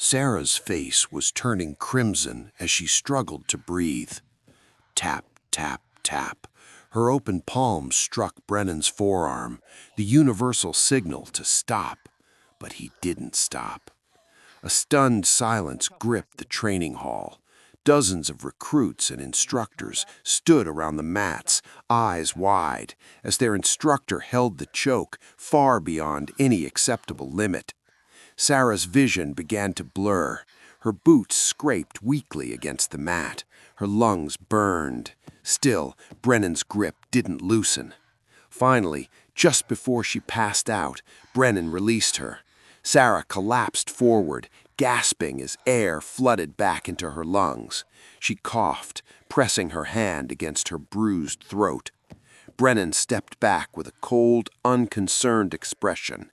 Sarah's face was turning crimson as she struggled to breathe. Tap, tap, tap. Her open palm struck Brennan's forearm, the universal signal to stop. But he didn't stop. A stunned silence gripped the training hall. Dozens of recruits and instructors stood around the mats, eyes wide, as their instructor held the choke far beyond any acceptable limit. Sarah's vision began to blur. Her boots scraped weakly against the mat. Her lungs burned. Still, Brennan's grip didn't loosen. Finally, just before she passed out, Brennan released her. Sarah collapsed forward, gasping as air flooded back into her lungs. She coughed, pressing her hand against her bruised throat. Brennan stepped back with a cold, unconcerned expression.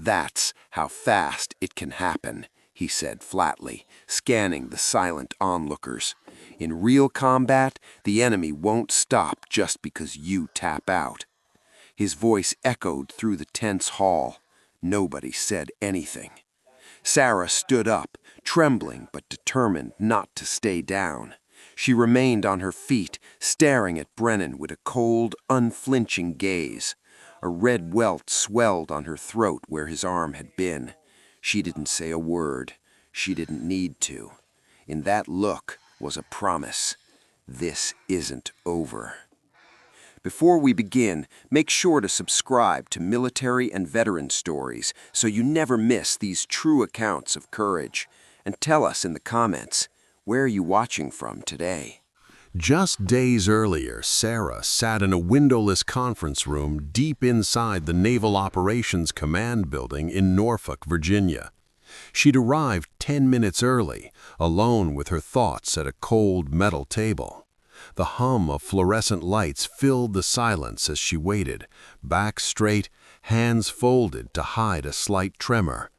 "That's how fast it can happen," he said flatly, scanning the silent onlookers. "In real combat, the enemy won't stop just because you tap out." His voice echoed through the tense hall. Nobody said anything. Sarah stood up, trembling but determined not to stay down. She remained on her feet, staring at Brennan with a cold, unflinching gaze. A red welt swelled on her throat where his arm had been. She didn't say a word. She didn't need to. In that look was a promise. This isn't over. Before we begin, make sure to subscribe to Military and Veteran Stories so you never miss these true accounts of courage. And tell us in the comments, where are you watching from today? Just days earlier, Sarah sat in a windowless conference room deep inside the Naval Operations Command building in Norfolk, Virginia. She'd arrived 10 minutes early, alone with her thoughts at a cold metal table. The hum of fluorescent lights filled the silence as she waited, back straight, hands folded to hide a slight tremor.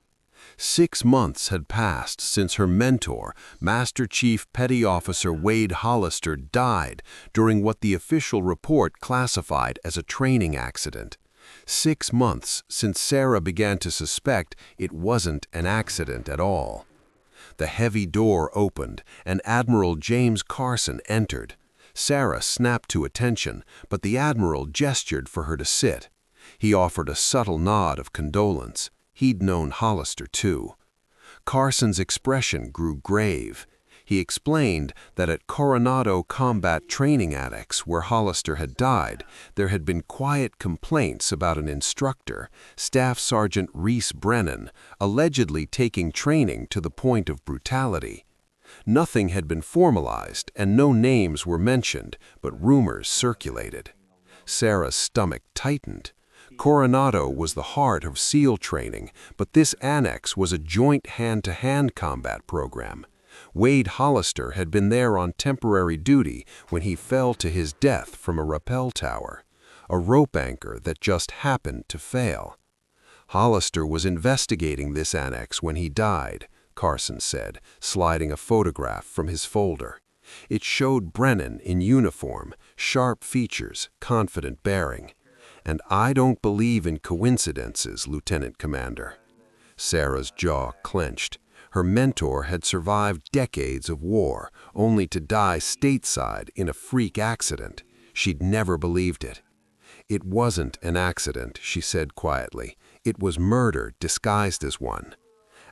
6 months had passed since her mentor, Master Chief Petty Officer Wade Hollister, died during what the official report classified as a training accident. 6 months since Sarah began to suspect it wasn't an accident at all. The heavy door opened, and Admiral James Carson entered. Sarah snapped to attention, but the Admiral gestured for her to sit. He offered a subtle nod of condolence. He'd known Hollister, too. Carson's expression grew grave. He explained that at Coronado Combat Annex, where Hollister had died, there had been quiet complaints about an instructor, Staff Sergeant Brennan, allegedly taking training to the point of brutality. Nothing had been formalized, and no names were mentioned, but rumors circulated. Sarah's stomach tightened. Coronado was the heart of SEAL training, but this annex was a joint hand-to-hand combat program. Wade Hollister had been there on temporary duty when he fell to his death from a rappel tower, a rope anchor that just happened to fail. Hollister was investigating this annex when he died, Carson said, sliding a photograph from his folder. It showed Brennan in uniform, sharp features, confident bearing. "And I don't believe in coincidences, Lieutenant Commander." Sarah's jaw clenched. Her mentor had survived decades of war, only to die stateside in a freak accident. She'd never believed it. "It wasn't an accident," she said quietly. "It was murder disguised as one."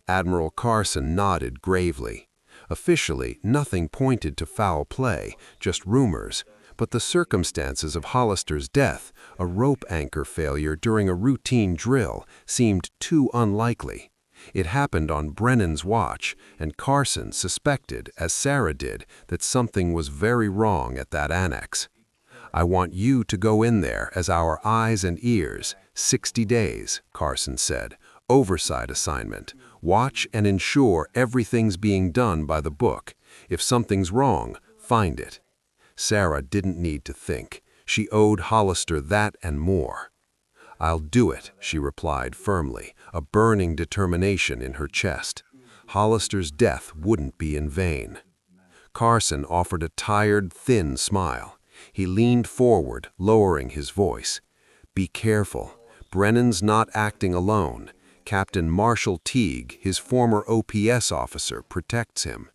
Admiral Carson nodded gravely. Officially, nothing pointed to foul play, just rumors. But the circumstances of Hollister's death, a rope anchor failure during a routine drill, seemed too unlikely. It happened on Brennan's watch, and Carson suspected, as Sarah did, that something was very wrong at that annex. "I want you to go in there as our eyes and ears. 60 days, Carson said. Oversight assignment. Watch and ensure everything's being done by the book. If something's wrong, find it." Sarah didn't need to think. She owed Hollister that and more. "I'll do it," she replied firmly, a burning determination in her chest. Hollister's death wouldn't be in vain. Carson offered a tired, thin smile. He leaned forward, lowering his voice. "Be careful. Brennan's not acting alone. Captain Marshall Teague, his former OPS officer, protects him.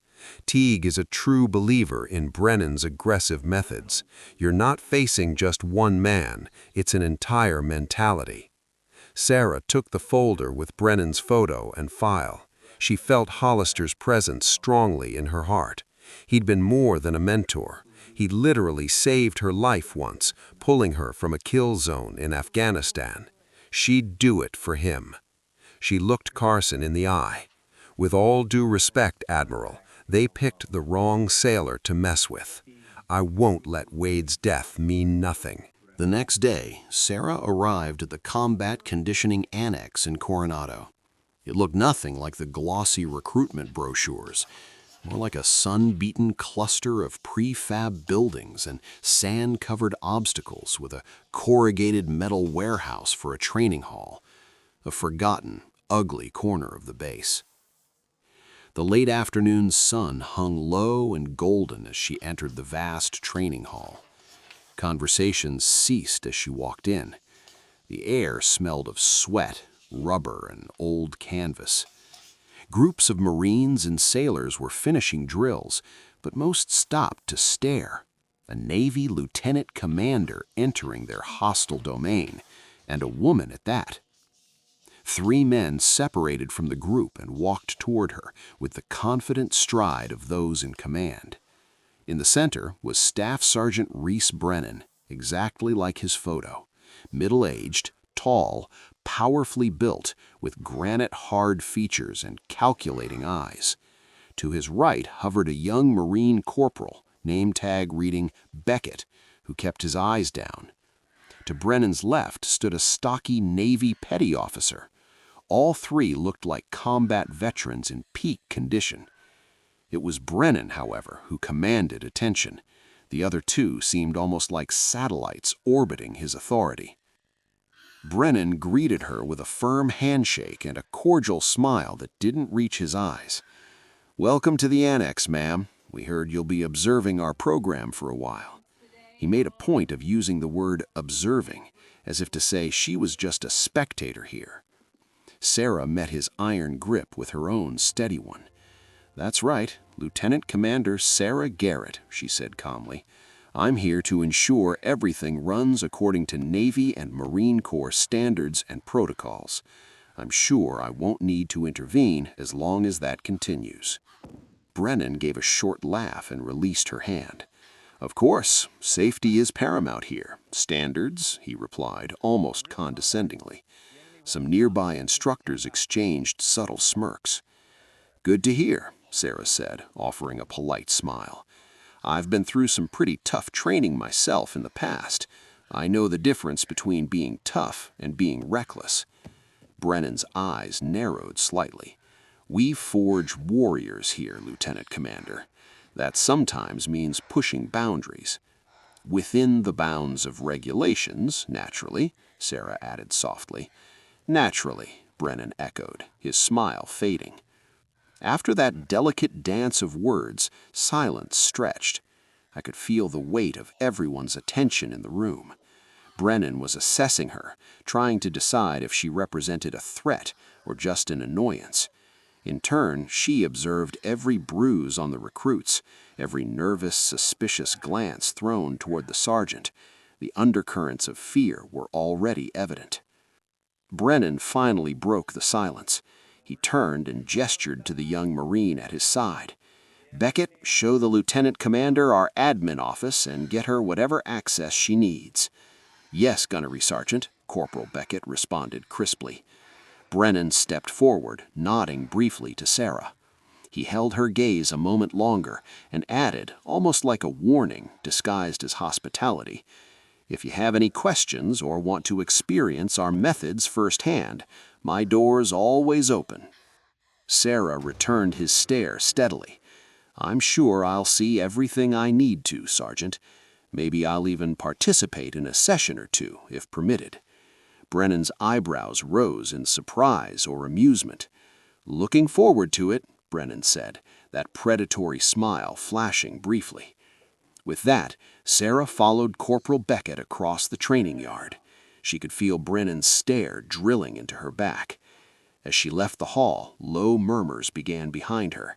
Teague is a true believer in Brennan's aggressive methods. You're not facing just one man, it's an entire mentality. Sarah took the folder with Brennan's photo and file. She felt Hollister's presence strongly in her heart. He'd been more than a mentor. He literally saved her life once, pulling her from a kill zone in Afghanistan. She'd do it for him. She looked Carson in the eye. With all due respect, Admiral, they picked the wrong sailor to mess with. I won't let Wade's death mean nothing. The next day, Sarah arrived at the Combat Conditioning Annex in Coronado. It looked nothing like the glossy recruitment brochures, more like a sun-beaten cluster of prefab buildings and sand-covered obstacles with a corrugated metal warehouse for a training hall, a forgotten, ugly corner of the base. The late afternoon sun hung low and golden as she entered the vast training hall. Conversations ceased as she walked in. The air smelled of sweat, rubber, and old canvas. Groups of Marines and sailors were finishing drills, but most stopped to stare. A Navy lieutenant commander entering their hostile domain, and a woman at that. 3 men separated from the group and walked toward her with the confident stride of those in command. In the center was Staff Sergeant Reese Brennan, exactly like his photo. Middle-aged, tall, powerfully built, with granite-hard features and calculating eyes. To his right hovered a young Marine corporal, name tag reading Beckett, who kept his eyes down. To Brennan's left stood a stocky Navy petty officer. All 3 looked like combat veterans in peak condition. It was Brennan, however, who commanded attention. The other 2 seemed almost like satellites orbiting his authority. Brennan greeted her with a firm handshake and a cordial smile that didn't reach his eyes. "Welcome to the Annex, ma'am. We heard you'll be observing our program for a while." He made a point of using the word observing, as if to say she was just a spectator here. Sarah met his iron grip with her own steady one. "That's right, Lieutenant Commander Sarah Garrett," she said calmly. "I'm here to ensure everything runs according to Navy and Marine Corps standards and protocols. I'm sure I won't need to intervene as long as that continues." Brennan gave a short laugh and released her hand. "Of course, safety is paramount here. Standards," he replied, almost condescendingly. Some nearby instructors exchanged subtle smirks. "Good to hear," Sarah said, offering a polite smile. "I've been through some pretty tough training myself in the past. I know the difference between being tough and being reckless." Brennan's eyes narrowed slightly. "We forge warriors here, Lieutenant Commander. That sometimes means pushing boundaries. Within the bounds of regulations, naturally," Sarah added softly. "Naturally," Brennan echoed, his smile fading. After that delicate dance of words, silence stretched. I could feel the weight of everyone's attention in the room. Brennan was assessing her, trying to decide if she represented a threat or just an annoyance. In turn, she observed every bruise on the recruits, every nervous, suspicious glance thrown toward the sergeant. The undercurrents of fear were already evident. Brennan finally broke the silence. He turned and gestured to the young Marine at his side. "Beckett, show the Lieutenant Commander our admin office and get her whatever access she needs." "Yes, Gunnery Sergeant," Corporal Beckett responded crisply. Brennan stepped forward, nodding briefly to Sarah. He held her gaze a moment longer and added, almost like a warning disguised as hospitality, "If you have any questions or want to experience our methods firsthand, my door's always open." Sarah returned his stare steadily. "I'm sure I'll see everything I need to, Sergeant. Maybe I'll even participate in a session or 2, if permitted." Brennan's eyebrows rose in surprise or amusement. "Looking forward to it," Brennan said, that predatory smile flashing briefly. With that, Sarah followed Corporal Beckett across the training yard. She could feel Brennan's stare drilling into her back. As she left the hall, low murmurs began behind her.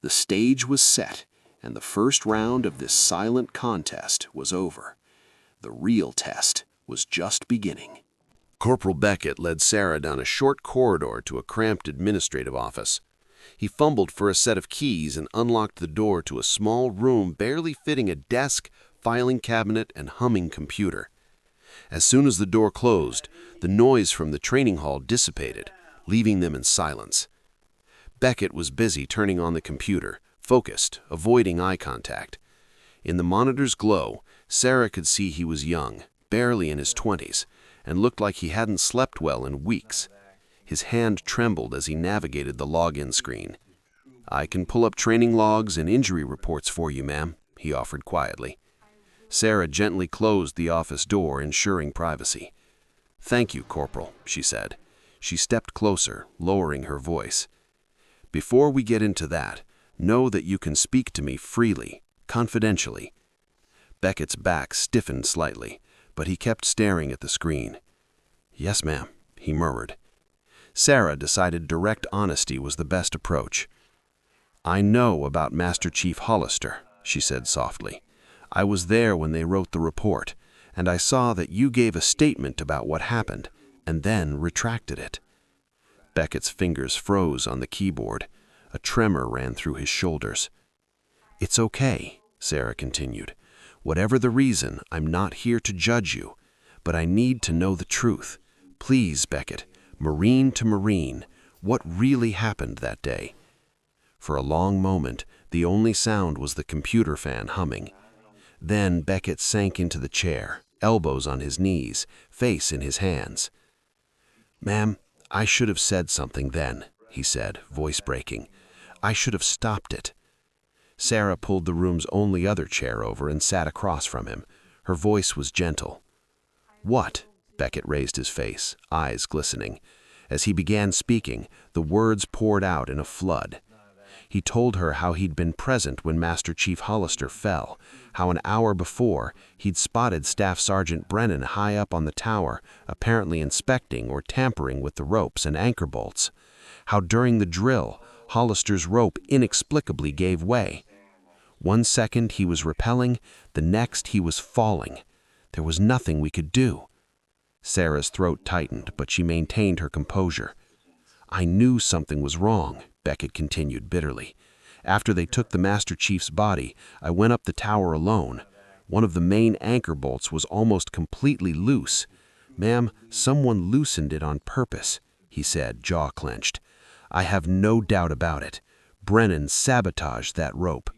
The stage was set, and the first round of this silent contest was over. The real test was just beginning. Corporal Beckett led Sarah down a short corridor to a cramped administrative office. He fumbled for a set of keys and unlocked the door to a small room barely fitting a desk, filing cabinet, and humming computer. As soon as the door closed, the noise from the training hall dissipated, leaving them in silence. Beckett was busy turning on the computer, focused, avoiding eye contact. In the monitor's glow, Sarah could see he was young, barely in his 20s, and looked like he hadn't slept well in weeks. His hand trembled as he navigated the login screen. "I can pull up training logs and injury reports for you, ma'am," he offered quietly. Sarah gently closed the office door, ensuring privacy. "Thank you, Corporal," she said. She stepped closer, lowering her voice. "Before we get into that, know that you can speak to me freely, confidentially." Beckett's back stiffened slightly, but he kept staring at the screen. "Yes, ma'am," he murmured. Sarah decided direct honesty was the best approach. "I know about Master Chief Hollister," she said softly. "I was there when they wrote the report, and I saw that you gave a statement about what happened, and then retracted it." Beckett's fingers froze on the keyboard. A tremor ran through his shoulders. "It's okay," Sarah continued. "Whatever the reason, I'm not here to judge you, but I need to know the truth. Please, Beckett, Marine to Marine, what really happened that day?" For a long moment, the only sound was the computer fan humming. Then Beckett sank into the chair, elbows on his knees, face in his hands. "Ma'am, I should have said something then," he said, voice breaking. "I should have stopped it." Sarah pulled the room's only other chair over and sat across from him. Her voice was gentle. "What?" Beckett raised his face, eyes glistening. As he began speaking, the words poured out in a flood. He told her how he'd been present when Master Chief Hollister fell, how an hour before he'd spotted Staff Sergeant Brennan high up on the tower, apparently inspecting or tampering with the ropes and anchor bolts, how during the drill, Hollister's rope inexplicably gave way. One second he was rappelling, the next he was falling. There was nothing we could do. Sarah's throat tightened, but she maintained her composure. "I knew something was wrong," Beckett continued bitterly. "After they took the Master Chief's body, I went up the tower alone. One of the main anchor bolts was almost completely loose. Ma'am, someone loosened it on purpose," he said, jaw clenched. "I have no doubt about it. Brennan sabotaged that rope."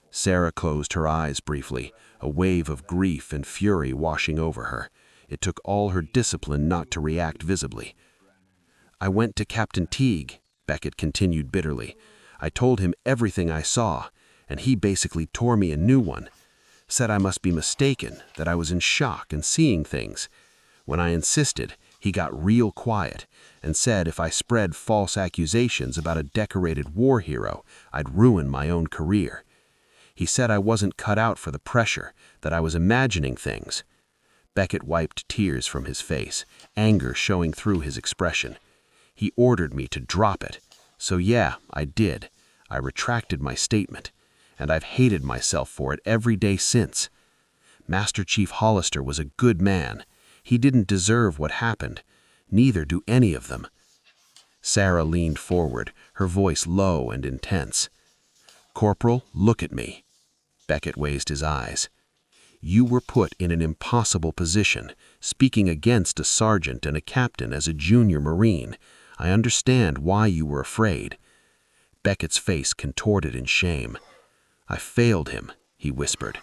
Sarah closed her eyes briefly, a wave of grief and fury washing over her. It took all her discipline not to react visibly. "I went to Captain Teague," Beckett continued bitterly. "I told him everything I saw, and he basically tore me a new one. Said I must be mistaken, that I was in shock and seeing things. When I insisted, he got real quiet and said if I spread false accusations about a decorated war hero, I'd ruin my own career. He said I wasn't cut out for the pressure, that I was imagining things." Beckett wiped tears from his face, anger showing through his expression. "He ordered me to drop it. So yeah, I did. I retracted my statement, and I've hated myself for it every day since. Master Chief Hollister was a good man. He didn't deserve what happened. Neither do any of them." Sarah leaned forward, her voice low and intense. "Corporal, look at me." Beckett raised his eyes. "You were put in an impossible position, speaking against a sergeant and a captain as a junior Marine. I understand why you were afraid." Beckett's face contorted in shame. "I failed him," he whispered.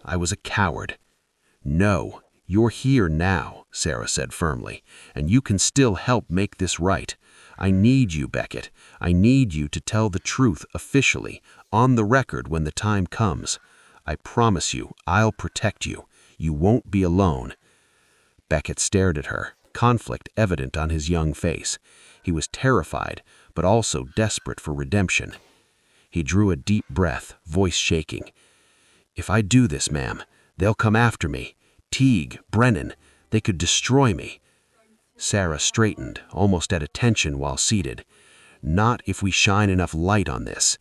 "I was a coward." "No, you're here now," Sarah said firmly, "and you can still help make this right. I need you, Beckett. I need you to tell the truth officially, on the record when the time comes. I promise you, I'll protect you. You won't be alone." Beckett stared at her, conflict evident on his young face. He was terrified, but also desperate for redemption. He drew a deep breath, voice shaking. "If I do this, ma'am, they'll come after me. Teague, Brennan, they could destroy me." Sarah straightened, almost at attention while seated. "Not if we shine enough light on this.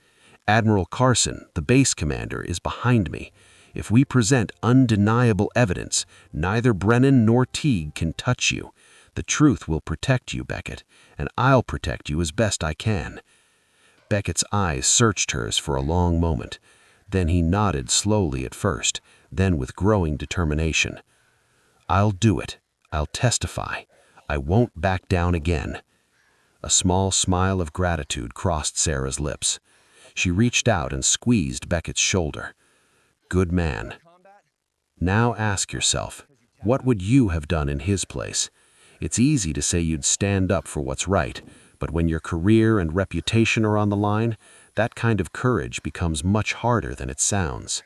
Admiral Carson, the base commander, is behind me. If we present undeniable evidence, neither Brennan nor Teague can touch you. The truth will protect you, Beckett, and I'll protect you as best I can." Beckett's eyes searched hers for a long moment. Then he nodded slowly at first, then with growing determination. "I'll do it. I'll testify. I won't back down again." A small smile of gratitude crossed Sarah's lips. She reached out and squeezed Beckett's shoulder. "Good man. Now ask yourself, what would you have done in his place? It's easy to say you'd stand up for what's right, but when your career and reputation are on the line, that kind of courage becomes much harder than it sounds."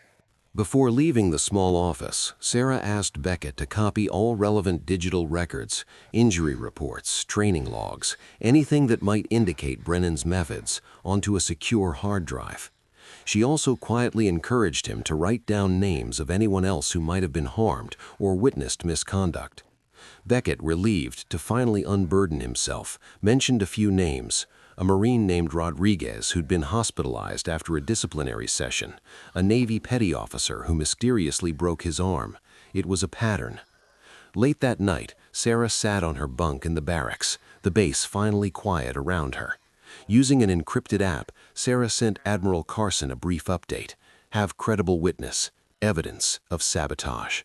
Before leaving the small office, Sarah asked Beckett to copy all relevant digital records, injury reports, training logs, anything that might indicate Brennan's methods, onto a secure hard drive. She also quietly encouraged him to write down names of anyone else who might have been harmed or witnessed misconduct. Beckett, relieved to finally unburden himself, mentioned a few names: a Marine named Rodriguez who'd been hospitalized after a disciplinary session, a Navy petty officer who mysteriously broke his arm. It was a pattern. Late that night, Sarah sat on her bunk in the barracks, the base finally quiet around her. Using an encrypted app, Sarah sent Admiral Carson a brief update: "Have credible witness, evidence of sabotage."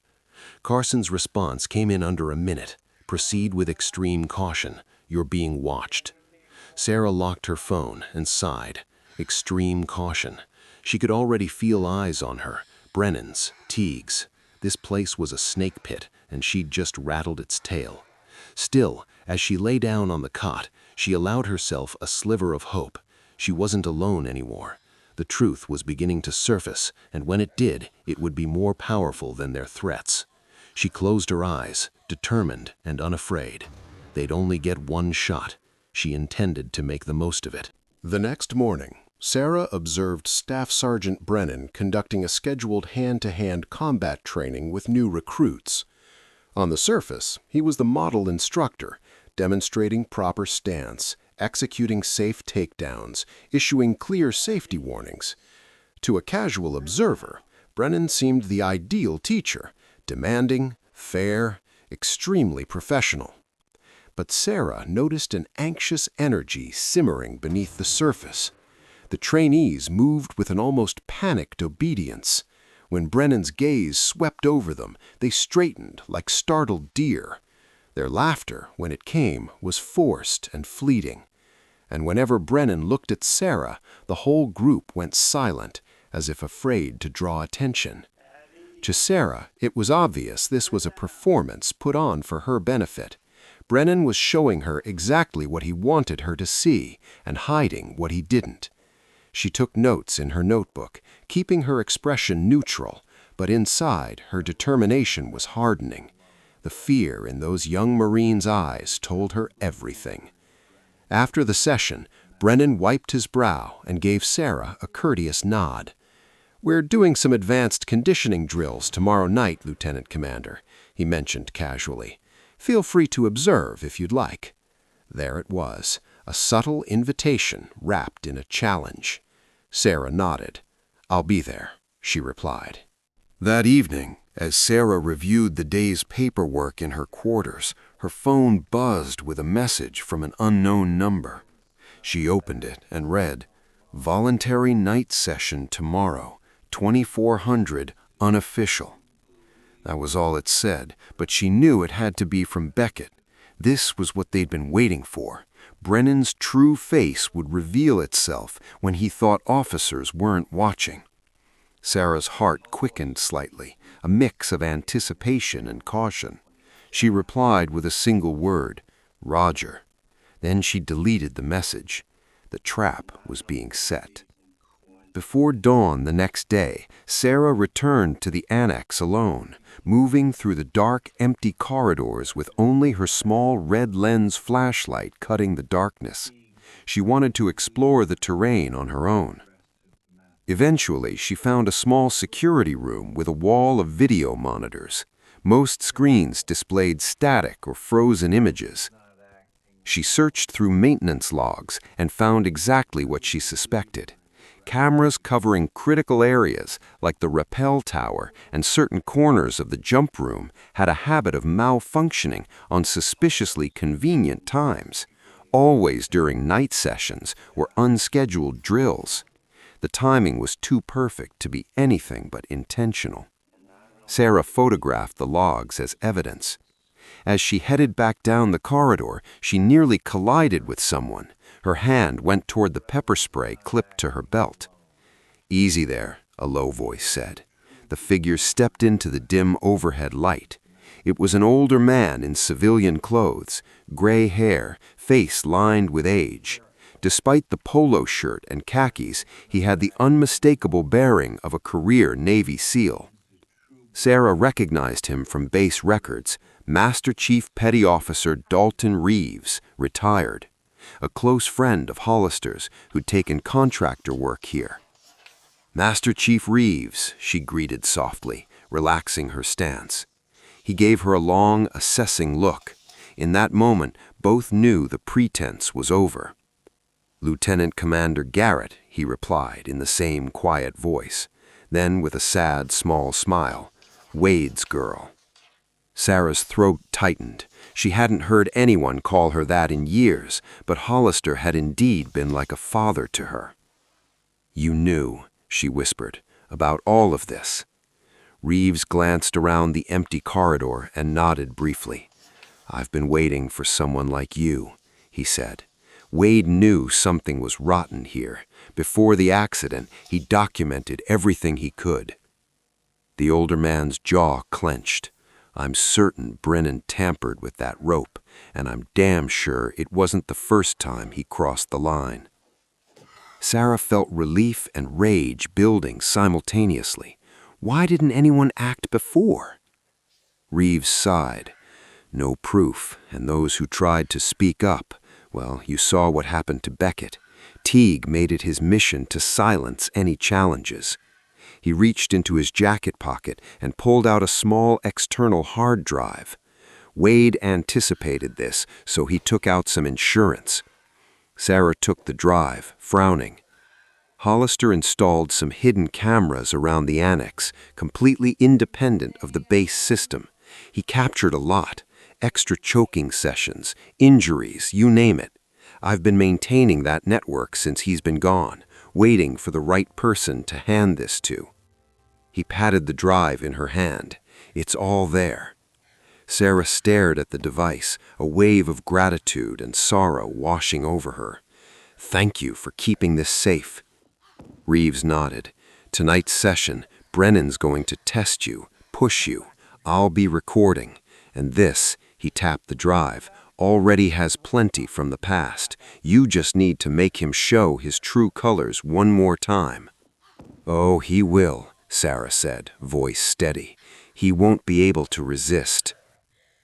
Carson's response came in under a minute: "Proceed with extreme caution. You're being watched." Sarah locked her phone and sighed. Extreme caution. She could already feel eyes on her. Brennan's, Teague's. This place was a snake pit, and she'd just rattled its tail. Still, as she lay down on the cot, she allowed herself a sliver of hope. She wasn't alone anymore. The truth was beginning to surface, and when it did, it would be more powerful than their threats. She closed her eyes, determined and unafraid. They'd only get one shot. She intended to make the most of it. The next morning, Sarah observed Staff Sergeant Brennan conducting a scheduled hand-to-hand combat training with new recruits. On the surface, he was the model instructor, demonstrating proper stance, executing safe takedowns, issuing clear safety warnings. To a casual observer, Brennan seemed the ideal teacher: demanding, fair, extremely professional. But Sarah noticed an anxious energy simmering beneath the surface. The trainees moved with an almost panicked obedience. When Brennan's gaze swept over them, they straightened like startled deer. Their laughter, when it came, was forced and fleeting. And whenever Brennan looked at Sarah, the whole group went silent, as if afraid to draw attention. To Sarah, it was obvious this was a performance put on for her benefit. Brennan was showing her exactly what he wanted her to see and hiding what he didn't. She took notes in her notebook, keeping her expression neutral, but inside, her determination was hardening. The fear in those young Marines' eyes told her everything. After the session, Brennan wiped his brow and gave Sarah a courteous nod. "We're doing some advanced conditioning drills tomorrow night, Lieutenant Commander," he mentioned casually. "Feel free to observe if you'd like." There it was, a subtle invitation wrapped in a challenge. Sarah nodded. "I'll be there," she replied. That evening, as Sarah reviewed the day's paperwork in her quarters, her phone buzzed with a message from an unknown number. She opened it and read, "Voluntary night session tomorrow, 2400, unofficial." That was all it said, but she knew it had to be from Beckett. This was what they'd been waiting for. Brennan's true face would reveal itself when he thought officers weren't watching. Sarah's heart quickened slightly, a mix of anticipation and caution. She replied with a single word, "Roger." Then she deleted the message. The trap was being set. Before dawn the next day, Sarah returned to the annex alone, moving through the dark, empty corridors with only her small red lens flashlight cutting the darkness. She wanted to explore the terrain on her own. Eventually, she found a small security room with a wall of video monitors. Most screens displayed static or frozen images. She searched through maintenance logs and found exactly what she suspected. Cameras covering critical areas like the rappel tower and certain corners of the jump room had a habit of malfunctioning on suspiciously convenient times, always during night sessions or unscheduled drills. The timing was too perfect to be anything but intentional. Sarah photographed the logs as evidence. As she headed back down the corridor, she nearly collided with someone. Her hand went toward the pepper spray clipped to her belt. "Easy there," a low voice said. The figure stepped into the dim overhead light. It was an older man in civilian clothes, gray hair, face lined with age. Despite the polo shirt and khakis, he had the unmistakable bearing of a career Navy SEAL. Sarah recognized him from base records, Master Chief Petty Officer Dalton Reeves, retired, a close friend of Hollister's who'd taken contractor work here. "Master Chief Reeves," she greeted softly, relaxing her stance. He gave her a long, assessing look. In that moment, both knew the pretense was over. "Lieutenant Commander Garrett," he replied in the same quiet voice. Then, with a sad, small smile, "Wade's girl." Sarah's throat tightened. She hadn't heard anyone call her that in years, but Hollister had indeed been like a father to her. "You knew," she whispered, "about all of this." Reeves glanced around the empty corridor and nodded briefly. "I've been waiting for someone like you," he said. Wade knew something was rotten here. Before the accident, he documented everything he could. The older man's jaw clenched. "I'm certain Brennan tampered with that rope, and I'm damn sure it wasn't the first time he crossed the line." Sarah felt relief and rage building simultaneously. Why didn't anyone act before? Reeves sighed. "No proof, and those who tried to speak up, well, you saw what happened to Beckett. Teague made it his mission to silence any challenges." He reached into his jacket pocket and pulled out a small external hard drive. Wade anticipated this, so he took out some insurance. Sarah took the drive, frowning. Hollister installed some hidden cameras around the annex, completely independent of the base system. He captured a lot, extra choking sessions, injuries, you name it. I've been maintaining that network since he's been gone, waiting for the right person to hand this to. He patted the drive in her hand. "It's all there." Sarah stared at the device, a wave of gratitude and sorrow washing over her. "Thank you for keeping this safe." Reeves nodded. "Tonight's session, Brennan's going to test you, push you. I'll be recording. And this," he tapped the drive, "already has plenty from the past. You just need to make him show his true colors one more time." "Oh, he will," Sarah said, voice steady. "He won't be able to resist."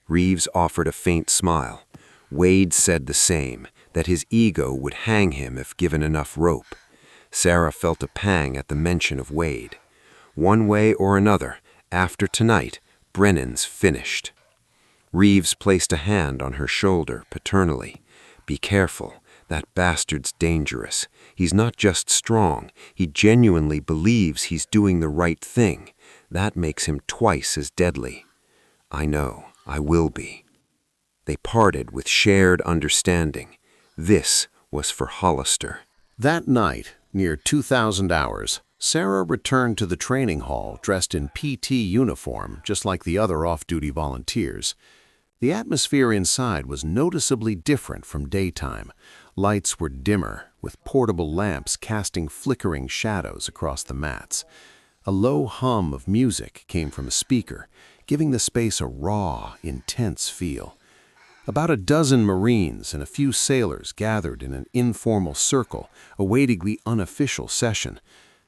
Reeves offered a faint smile. Wade said the same, that his ego would hang him if given enough rope. Sarah felt a pang at the mention of Wade. One way or another, after tonight, Brennan's finished. Reeves placed a hand on her shoulder paternally. "Be careful. That bastard's dangerous. He's not just strong. He genuinely believes he's doing the right thing. That makes him twice as deadly." "I know. I will be." They parted with shared understanding. This was for Hollister. That night, near 2,000 hours, Sarah returned to the training hall dressed in PT uniform, just like the other off-duty volunteers. The atmosphere inside was noticeably different from daytime. Lights were dimmer, with portable lamps casting flickering shadows across the mats. A low hum of music came from a speaker, giving the space a raw, intense feel. About a dozen Marines and a few sailors gathered in an informal circle, awaiting the unofficial session.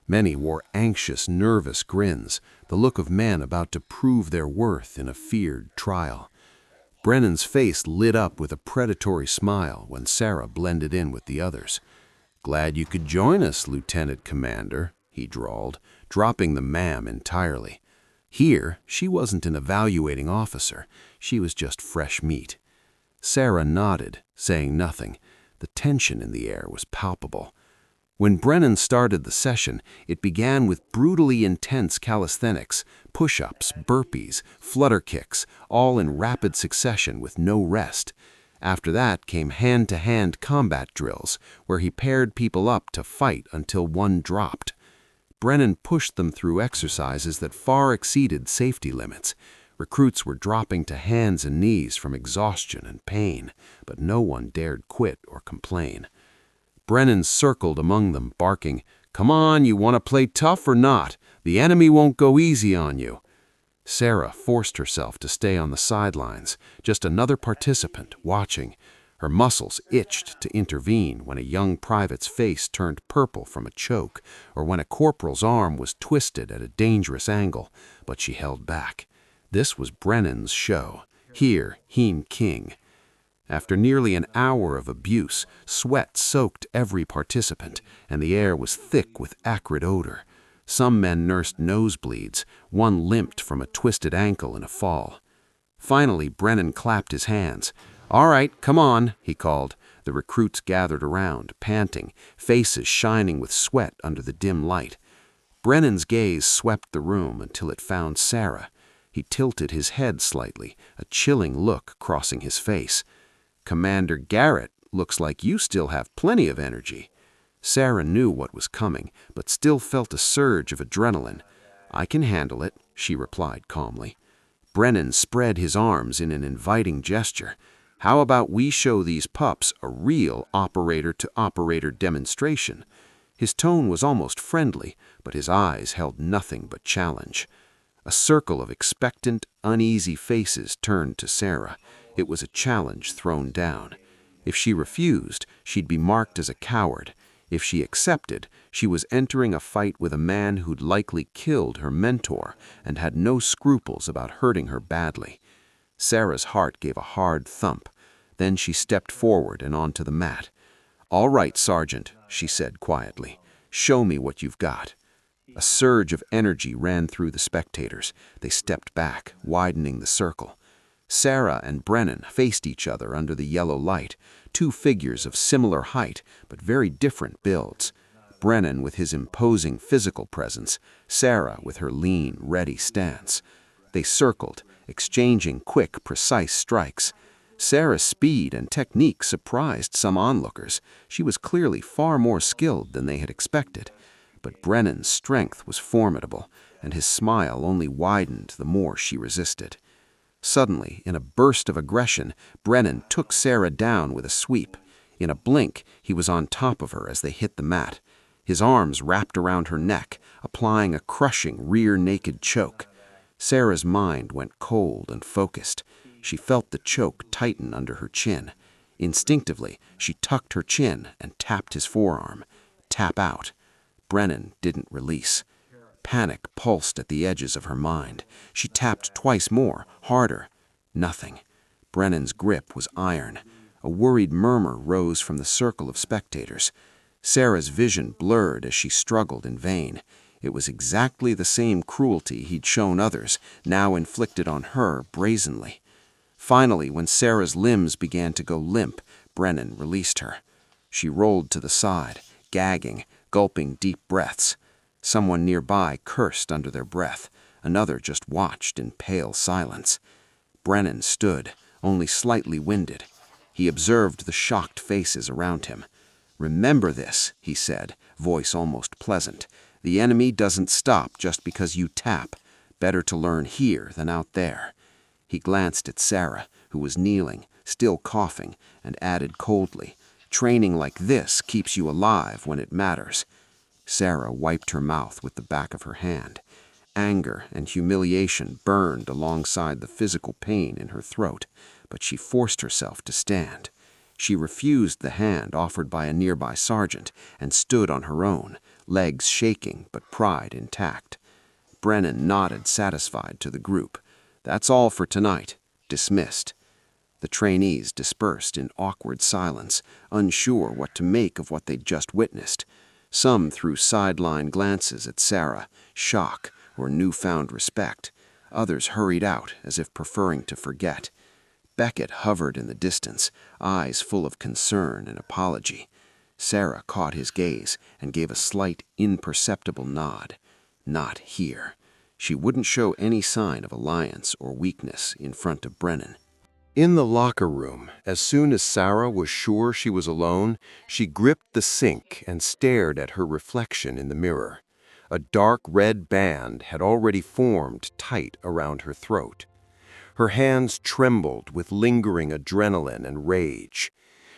Many wore anxious, nervous grins, the look of men about to prove their worth in a feared trial. Brennan's face lit up with a predatory smile when Sarah blended in with the others. "Glad you could join us, Lieutenant Commander," he drawled, dropping the ma'am entirely. Here, she wasn't an evaluating officer. She was just fresh meat. Sarah nodded, saying nothing. The tension in the air was palpable. When Brennan started the session, it began with brutally intense calisthenics, push-ups, burpees, flutter kicks, all in rapid succession with no rest. After that came hand-to-hand combat drills, where he paired people up to fight until one dropped. Brennan pushed them through exercises that far exceeded safety limits. Recruits were dropping to hands and knees from exhaustion and pain, but no one dared quit or complain. Brennan circled among them, barking, "Come on, you want to play tough or not? The enemy won't go easy on you." Sarah forced herself to stay on the sidelines, just another participant watching. Her muscles itched to intervene when a young private's face turned purple from a choke, or when a corporal's arm was twisted at a dangerous angle, but she held back. This was Brennan's show. Here, he'm king. After nearly an hour of abuse, sweat soaked every participant, and the air was thick with acrid odor. Some men nursed nosebleeds, one limped from a twisted ankle in a fall. Finally, Brennan clapped his hands. "All right, come on," he called. The recruits gathered around, panting, faces shining with sweat under the dim light. Brennan's gaze swept the room until it found Sarah. He tilted his head slightly, a chilling look crossing his face. "Commander Garrett, looks like you still have plenty of energy." Sarah knew what was coming, but still felt a surge of adrenaline. "I can handle it," she replied calmly. Brennan spread his arms in an inviting gesture. "How about we show these pups a real operator-to-operator demonstration?" His tone was almost friendly, but his eyes held nothing but challenge. A circle of expectant, uneasy faces turned to Sarah. It was a challenge thrown down. If she refused, she'd be marked as a coward. If she accepted, she was entering a fight with a man who'd likely killed her mentor and had no scruples about hurting her badly. Sarah's heart gave a hard thump. Then she stepped forward and onto the mat. "All right, Sergeant," she said quietly. "Show me what you've got." A surge of energy ran through the spectators. They stepped back, widening the circle. Sarah and Brennan faced each other under the yellow light, two figures of similar height but very different builds. Brennan with his imposing physical presence, Sarah with her lean, ready stance. They circled, exchanging quick, precise strikes. Sarah's speed and technique surprised some onlookers. She was clearly far more skilled than they had expected. But Brennan's strength was formidable, and his smile only widened the more she resisted. Suddenly, in a burst of aggression, Brennan took Sarah down with a sweep. In a blink, he was on top of her as they hit the mat. His arms wrapped around her neck, applying a crushing rear-naked choke. Sarah's mind went cold and focused. She felt the choke tighten under her chin. Instinctively, she tucked her chin and tapped his forearm. Tap out. Brennan didn't release. Panic pulsed at the edges of her mind. She tapped twice more, harder. Nothing. Brennan's grip was iron. A worried murmur rose from the circle of spectators. Sarah's vision blurred as she struggled in vain. It was exactly the same cruelty he'd shown others, now inflicted on her brazenly. Finally, when Sarah's limbs began to go limp, Brennan released her. She rolled to the side, gagging, gulping deep breaths. Someone nearby cursed under their breath. Another just watched in pale silence. Brennan stood, only slightly winded. He observed the shocked faces around him. "Remember this," he said, voice almost pleasant. "The enemy doesn't stop just because you tap. Better to learn here than out there." He glanced at Sarah, who was kneeling, still coughing, and added coldly, "Training like this keeps you alive when it matters." Sarah wiped her mouth with the back of her hand. Anger and humiliation burned alongside the physical pain in her throat, but she forced herself to stand. She refused the hand offered by a nearby sergeant and stood on her own, legs shaking but pride intact. Brennan nodded satisfied to the group. "That's all for tonight. Dismissed." The trainees dispersed in awkward silence, unsure what to make of what they'd just witnessed. Some threw sideline glances at Sarah, shock or newfound respect. Others hurried out as if preferring to forget. Beckett hovered in the distance, eyes full of concern and apology. Sarah caught his gaze and gave a slight, imperceptible nod. Not here. She wouldn't show any sign of alliance or weakness in front of Brennan. In the locker room, as soon as Sarah was sure she was alone, she gripped the sink and stared at her reflection in the mirror. A dark red band had already formed tight around her throat. Her hands trembled with lingering adrenaline and rage.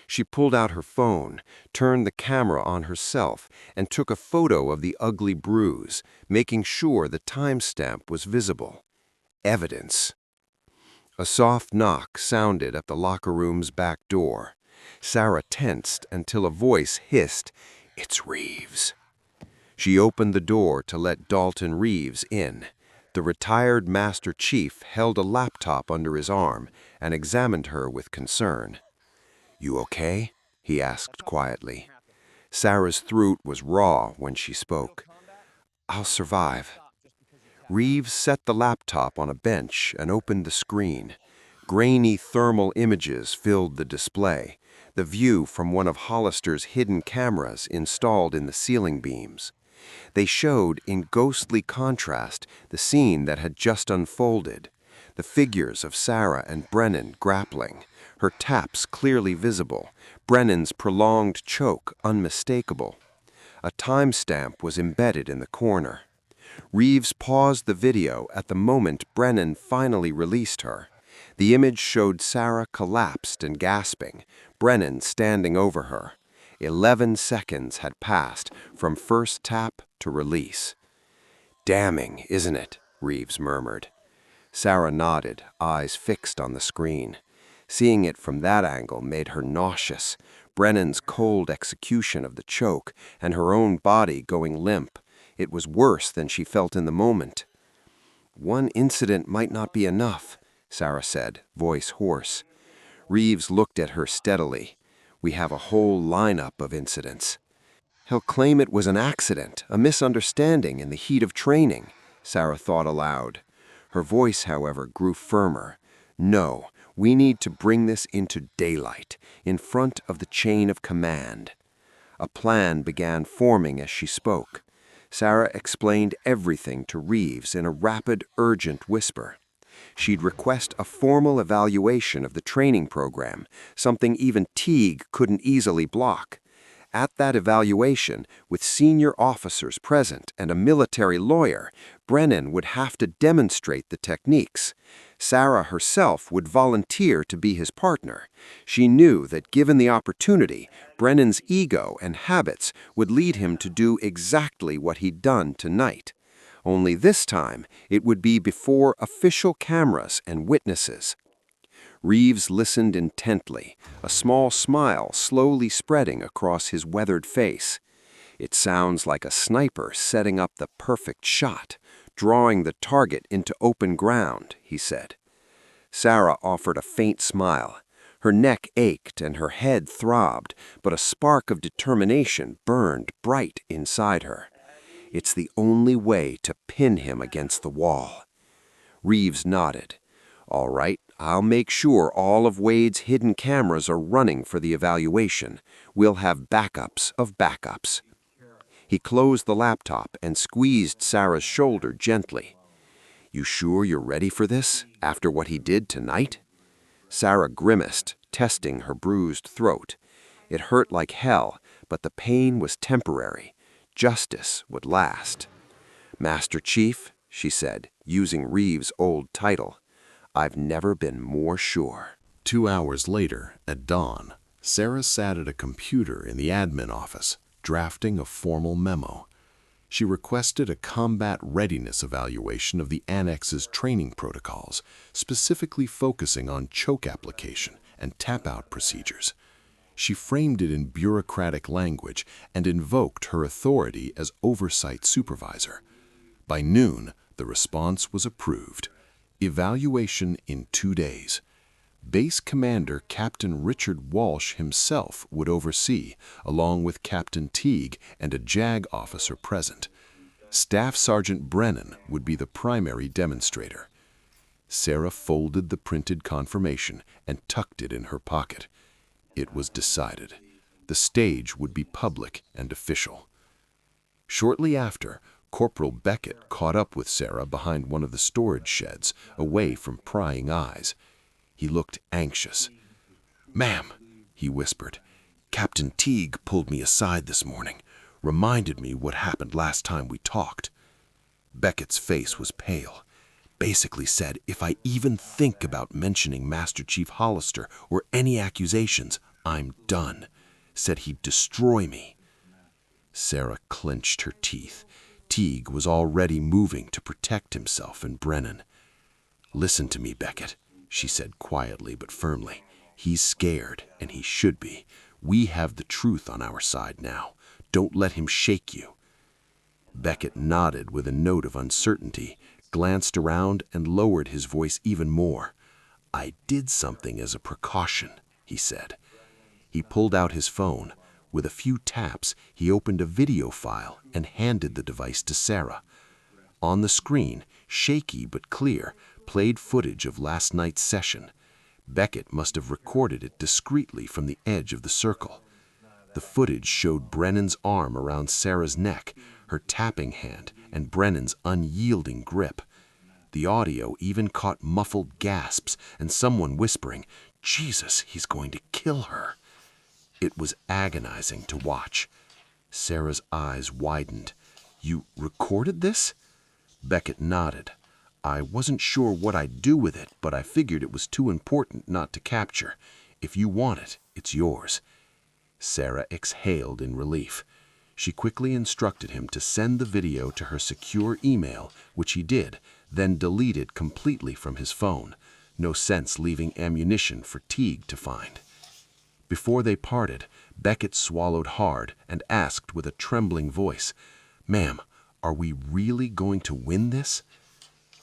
She pulled out her phone, turned the camera on herself, and took a photo of the ugly bruise, making sure the timestamp was visible. Evidence. A soft knock sounded at the locker room's back door. Sarah tensed until a voice hissed, "It's Reeves." She opened the door to let Dalton Reeves in. The retired Master Chief held a laptop under his arm and examined her with concern. "You okay?" he asked quietly. Sarah's throat was raw when she spoke. "I'll survive." Reeves set the laptop on a bench and opened the screen. Grainy thermal images filled the display, the view from one of Hollister's hidden cameras installed in the ceiling beams. They showed, in ghostly contrast, the scene that had just unfolded. The figures of Sarah and Brennan grappling, her taps clearly visible, Brennan's prolonged choke unmistakable. A timestamp was embedded in the corner. Reeves paused the video at the moment Brennan finally released her. The image showed Sarah collapsed and gasping, Brennan standing over her. 11 seconds had passed from first tap to release. "Damning, isn't it?" Reeves murmured. Sarah nodded, eyes fixed on the screen. Seeing it from that angle made her nauseous. Brennan's cold execution of the choke and her own body going limp. It was worse than she felt in the moment. "One incident might not be enough," Sarah said, voice hoarse. Reeves looked at her steadily. "We have a whole lineup of incidents." "He'll claim it was an accident, a misunderstanding in the heat of training," Sarah thought aloud. Her voice, however, grew firmer. "No, we need to bring this into daylight, in front of the chain of command." A plan began forming as she spoke. Sarah explained everything to Reeves in a rapid, urgent whisper. She'd request a formal evaluation of the training program, something even Teague couldn't easily block. At that evaluation, with senior officers present and a military lawyer, Brennan would have to demonstrate the techniques. Sarah herself would volunteer to be his partner. She knew that given the opportunity, Brennan's ego and habits would lead him to do exactly what he'd done tonight. Only this time, it would be before official cameras and witnesses. Reeves listened intently, a small smile slowly spreading across his weathered face. "It sounds like a sniper setting up the perfect shot, drawing the target into open ground," he said. Sarah offered a faint smile. Her neck ached and her head throbbed, but a spark of determination burned bright inside her. "It's the only way to pin him against the wall." Reeves nodded. "All right, I'll make sure all of Wade's hidden cameras are running for the evaluation. We'll have backups of backups." He closed the laptop and squeezed Sarah's shoulder gently. "You sure you're ready for this, after what he did tonight?" Sarah grimaced, testing her bruised throat. It hurt like hell, but the pain was temporary. Justice would last. "Master Chief," she said, using Reeves' old title, "I've never been more sure." 2 hours later, at dawn, Sarah sat at a computer in the admin office, drafting a formal memo. She requested a combat readiness evaluation of the Annex's training protocols, specifically focusing on choke application and tap-out procedures. She framed it in bureaucratic language and invoked her authority as oversight supervisor. By noon, the response was approved. Evaluation in 2 days. Base Commander Captain Richard Walsh himself would oversee, along with Captain Teague and a JAG officer present. Staff Sergeant Brennan would be the primary demonstrator. Sarah folded the printed confirmation and tucked it in her pocket. It was decided. The stage would be public and official. Shortly after, Corporal Beckett caught up with Sarah behind one of the storage sheds, away from prying eyes. He looked anxious. "Ma'am," he whispered, "Captain Teague pulled me aside this morning, reminded me what happened last time we talked." Beckett's face was pale. Basically said, if I even think about mentioning Master Chief Hollister or any accusations, I'm done. Said he'd destroy me. Sarah clenched her teeth. Teague was already moving to protect himself and Brennan. "Listen to me, Beckett," she said quietly but firmly. "He's scared, and he should be. We have the truth on our side now. Don't let him shake you." Beckett nodded with a note of uncertainty, glanced around and lowered his voice even more. "I did something as a precaution," he said. He pulled out his phone. With a few taps, he opened a video file and handed the device to Sarah. On the screen, shaky but clear, played footage of last night's session. Beckett must have recorded it discreetly from the edge of the circle. The footage showed Brennan's arm around Sarah's neck, her tapping hand, and Brennan's unyielding grip. The audio even caught muffled gasps and someone whispering, "Jesus, he's going to kill her." It was agonizing to watch. Sarah's eyes widened. "You recorded this?" Beckett nodded. "I wasn't sure what I'd do with it, but I figured it was too important not to capture. If you want it, it's yours." Sarah exhaled in relief. She quickly instructed him to send the video to her secure email, which he did, then deleted completely from his phone. No sense leaving ammunition for Teague to find. Before they parted, Beckett swallowed hard and asked with a trembling voice, "Ma'am, are we really going to win this?"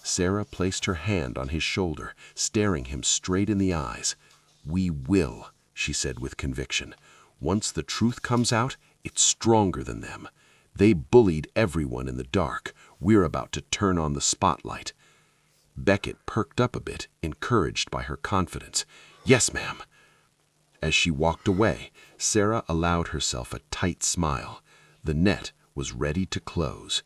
Sarah placed her hand on his shoulder, staring him straight in the eyes. "We will," she said with conviction. "Once the truth comes out, it's stronger than them. They bullied everyone in the dark. We're about to turn on the spotlight." Beckett perked up a bit, encouraged by her confidence. "Yes, ma'am." As she walked away, Sarah allowed herself a tight smile. The net was ready to close.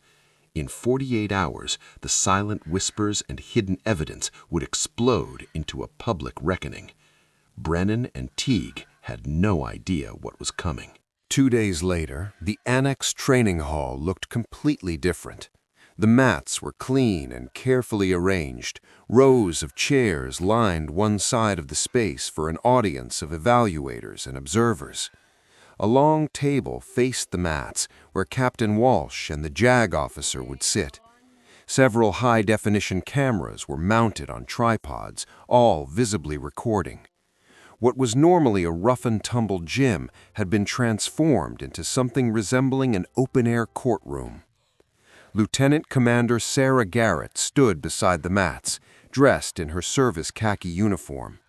In 48 hours, the silent whispers and hidden evidence would explode into a public reckoning. Brennan and Teague had no idea what was coming. 2 days later, the Annex training hall looked completely different. The mats were clean and carefully arranged. Rows of chairs lined one side of the space for an audience of evaluators and observers. A long table faced the mats where Captain Walsh and the JAG officer would sit. Several high-definition cameras were mounted on tripods, all visibly recording. What was normally a rough-and-tumble gym had been transformed into something resembling an open-air courtroom. Lieutenant Commander Sarah Garrett stood beside the mats, dressed in her service khaki uniform.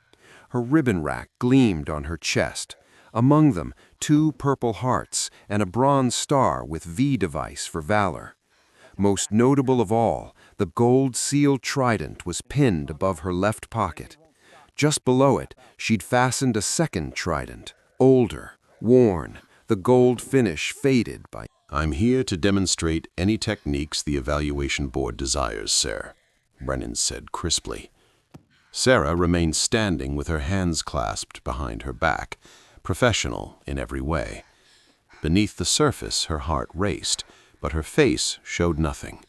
Her ribbon rack gleamed on her chest. Among them, 2 Purple Hearts and a bronze star with V device for valor. Most notable of all, the gold-sealed trident was pinned above her left pocket. Just below it, she'd fastened a second trident, older, worn, the gold finish faded by. "I'm here to demonstrate any techniques the evaluation board desires, sir," Brennan said crisply. Sarah remained standing with her hands clasped behind her back, professional in every way. Beneath the surface, her heart raced, but her face showed nothing.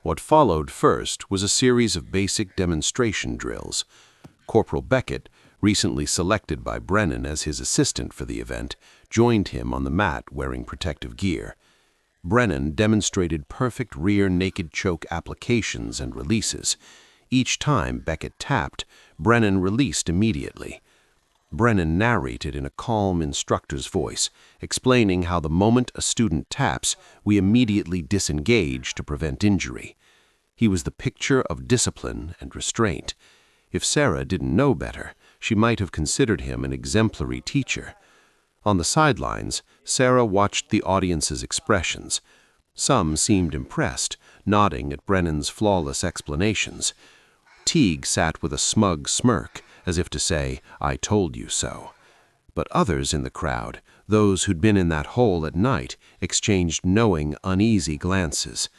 What followed first was a series of basic demonstration drills. Corporal Beckett, recently selected by Brennan as his assistant for the event, joined him on the mat wearing protective gear. Brennan demonstrated perfect rear naked choke applications and releases. Each time Beckett tapped, Brennan released immediately. Brennan narrated in a calm instructor's voice, explaining how the moment a student taps, we immediately disengage to prevent injury. He was the picture of discipline and restraint. If Sarah didn't know better, she might have considered him an exemplary teacher. On the sidelines, Sarah watched the audience's expressions. Some seemed impressed, nodding at Brennan's flawless explanations. Teague sat with a smug smirk, as if to say, "I told you so." But others in the crowd, those who'd been in that hole at night, exchanged knowing, uneasy glances.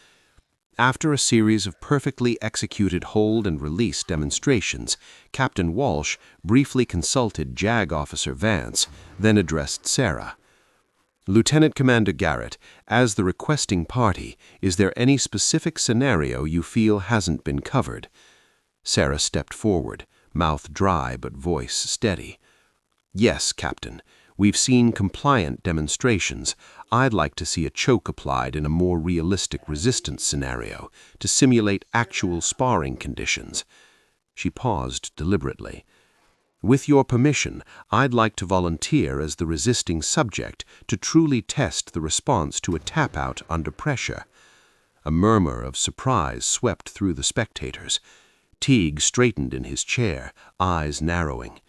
After a series of perfectly executed hold and release demonstrations, Captain Walsh briefly consulted JAG Officer Vance, then addressed Sarah. "Lieutenant Commander Garrett, as the requesting party, is there any specific scenario you feel hasn't been covered?" Sarah stepped forward, mouth dry but voice steady. "Yes, Captain. We've seen compliant demonstrations. I'd like to see a choke applied in a more realistic resistance scenario to simulate actual sparring conditions." She paused deliberately. "With your permission, I'd like to volunteer as the resisting subject to truly test the response to a tap-out under pressure." A murmur of surprise swept through the spectators. Teague straightened in his chair, eyes narrowing.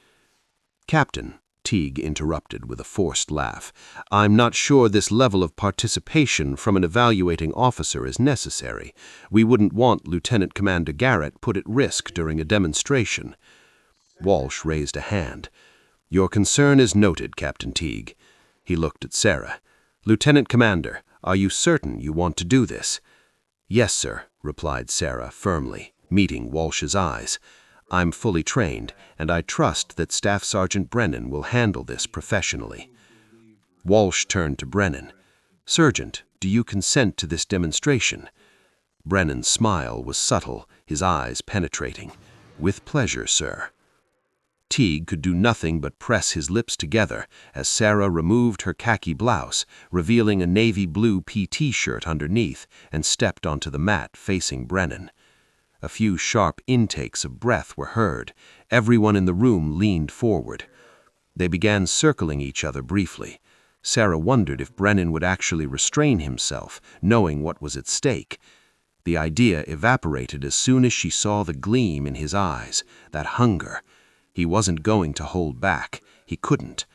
"Captain," Teague interrupted with a forced laugh, "I'm not sure this level of participation from an evaluating officer is necessary. We wouldn't want Lieutenant Commander Garrett put at risk during a demonstration." Walsh raised a hand. "Your concern is noted, Captain Teague." He looked at Sarah. "Lieutenant Commander, are you certain you want to do this?" "Yes, sir," replied Sarah firmly, meeting Walsh's eyes. "I'm fully trained, and I trust that Staff Sergeant Brennan will handle this professionally." Walsh turned to Brennan. "Sergeant, do you consent to this demonstration?" Brennan's smile was subtle, his eyes penetrating. "With pleasure, sir." Teague could do nothing but press his lips together as Sarah removed her khaki blouse, revealing a navy blue PT shirt underneath, and stepped onto the mat facing Brennan. A few sharp intakes of breath were heard. Everyone in the room leaned forward. They began circling each other briefly. Sarah wondered if Brennan would actually restrain himself, knowing what was at stake. The idea evaporated as soon as she saw the gleam in his eyes, that hunger. He wasn't going to hold back. He couldn't.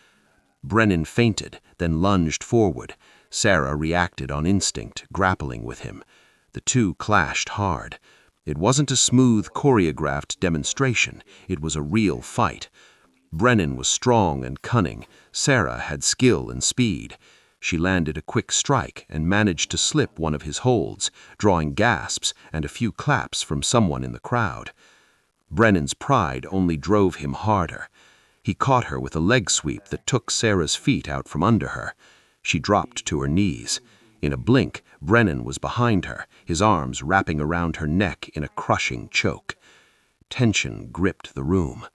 Brennan feinted, then lunged forward. Sarah reacted on instinct, grappling with him. The two clashed hard. It wasn't a smooth, choreographed demonstration. It was a real fight. Brennan was strong and cunning. Sarah had skill and speed. She landed a quick strike and managed to slip one of his holds, drawing gasps and a few claps from someone in the crowd. Brennan's pride only drove him harder. He caught her with a leg sweep that took Sarah's feet out from under her. She dropped to her knees. In a blink, Brennan was behind her, his arms wrapping around her neck in a crushing choke. Tension gripped the room.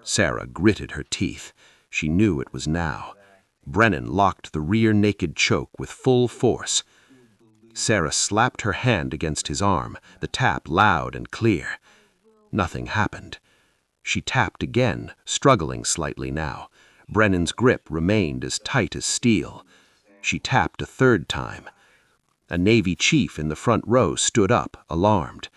Sarah gritted her teeth. She knew it was now. Brennan locked the rear naked choke with full force. Sarah slapped her hand against his arm, the tap loud and clear. Nothing happened. She tapped again, struggling slightly now. Brennan's grip remained as tight as steel. She tapped a third time. A Navy chief in the front row stood up, alarmed.